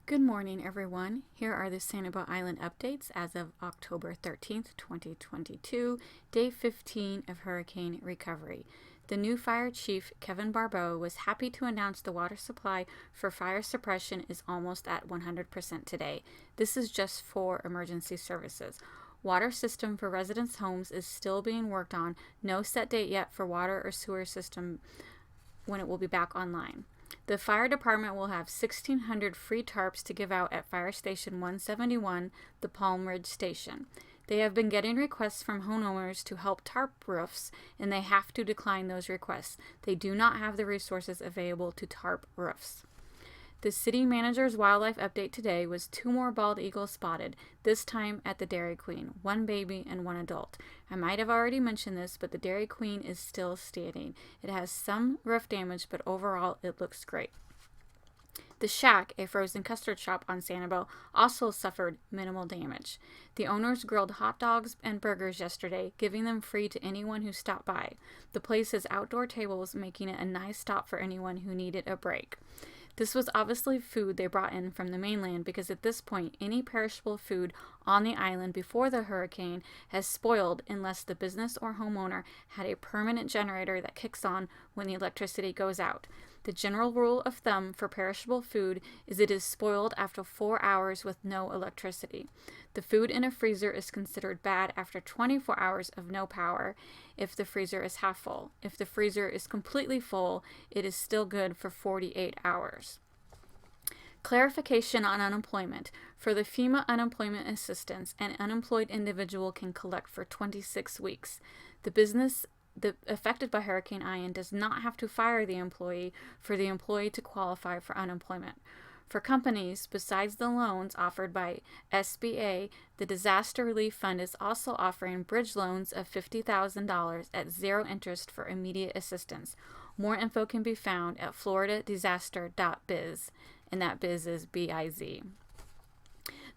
Good morning, everyone. Here are the Sanibel Island updates as of October 13th, 2022, day 15 of hurricane recovery. The new fire chief, Kevin Barbeau, was happy to announce the water supply for fire suppression is almost at 100% today. This is just for emergency services. Water system for residents' homes is still being worked on. No set date yet for water or sewer system when it will be back online. The fire department will have 1,600 free tarps to give out at Fire Station 171, the Palm Ridge Station. They have been getting requests from homeowners to help tarp roofs, and they have to decline those requests. They do not have the resources available to tarp roofs. The city manager's wildlife update today was 2 more bald eagles spotted, this time at the Dairy Queen, 1 baby and 1 adult. I might have already mentioned this, but the Dairy Queen is still standing. It has some roof damage, but overall it looks great. The Shack, a frozen custard shop on Sanibel, also suffered minimal damage. The owners grilled hot dogs and burgers yesterday, giving them free to anyone who stopped by. The place has outdoor tables, making it a nice stop for anyone who needed a break. This was obviously food they brought in from the mainland because at this point, any perishable food on the island before the hurricane has spoiled unless the business or homeowner had a permanent generator that kicks on when the electricity goes out. The general rule of thumb for perishable food is it is spoiled after 4 hours with no electricity. The food in a freezer is considered bad after 24 hours of no power if the freezer is half full. If the freezer is completely full, it is still good for 48 hours. Clarification on unemployment. For the FEMA unemployment assistance, an unemployed individual can collect for 26 weeks. The business affected by Hurricane Ian does not have to fire the employee for the employee to qualify for unemployment. For companies, besides the loans offered by SBA, the Disaster Relief Fund is also offering bridge loans of $50,000 at 0 interest for immediate assistance. More info can be found at floridadisaster.biz, and that biz is B-I-Z.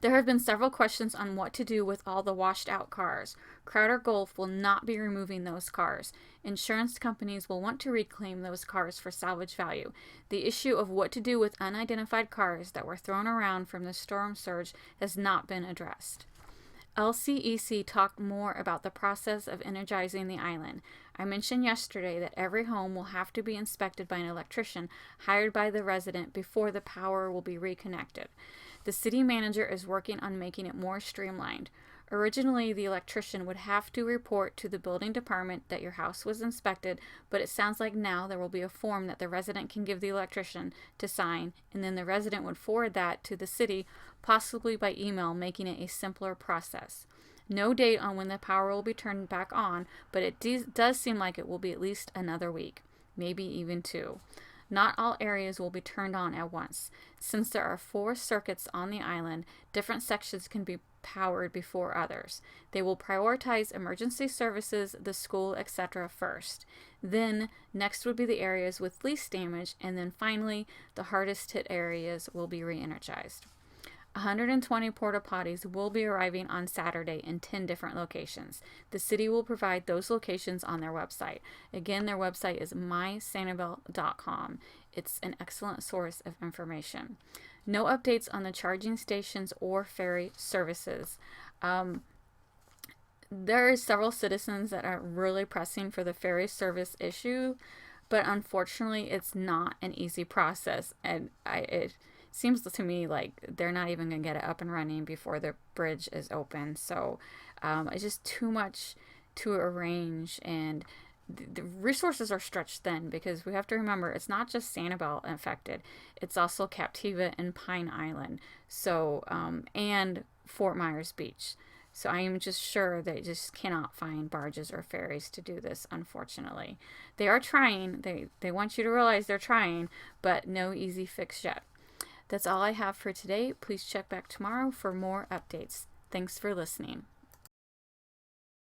There have been several questions on what to do with all the washed out cars. Crowder Gulf will not be removing those cars. Insurance companies will want to reclaim those cars for salvage value. The issue of what to do with unidentified cars that were thrown around from the storm surge has not been addressed. LCEC talked more about the process of energizing the island. I mentioned yesterday that every home will have to be inspected by an electrician hired by the resident before the power will be reconnected. The city manager is working on making it more streamlined. Originally, the electrician would have to report to the building department that your house was inspected, but it sounds like now there will be a form that the resident can give the electrician to sign, and then the resident would forward that to the city, possibly by email, making it a simpler process. No date on when the power will be turned back on, but it does seem like it will be at least another week, maybe even 2. Not all areas will be turned on at once. Since there are 4 circuits on the island, different sections can be powered before others. They will prioritize emergency services, the school, etc. first. Then, next would be the areas with least damage, and then finally, the hardest hit areas will be re-energized. 120 porta potties will be arriving on Saturday in 10 different locations. The city will provide those locations on their website. Again, their website is mysanibel.com. It's an excellent source of information. No updates on the charging stations or ferry services. There are several citizens that are really pressing for the ferry service issue, but unfortunately it's not an easy process, and it seems to me like they're not even going to get it up and running before the bridge is open. So it's just too much to arrange, and the resources are stretched thin because we have to remember it's not just Sanibel affected. It's also Captiva and Pine Island, so and Fort Myers Beach. So I am just sure they just cannot find barges or ferries to do this, unfortunately. They are trying. They want you to realize they're trying, but no easy fix yet. That's all I have for today. Please check back tomorrow for more updates. Thanks for listening.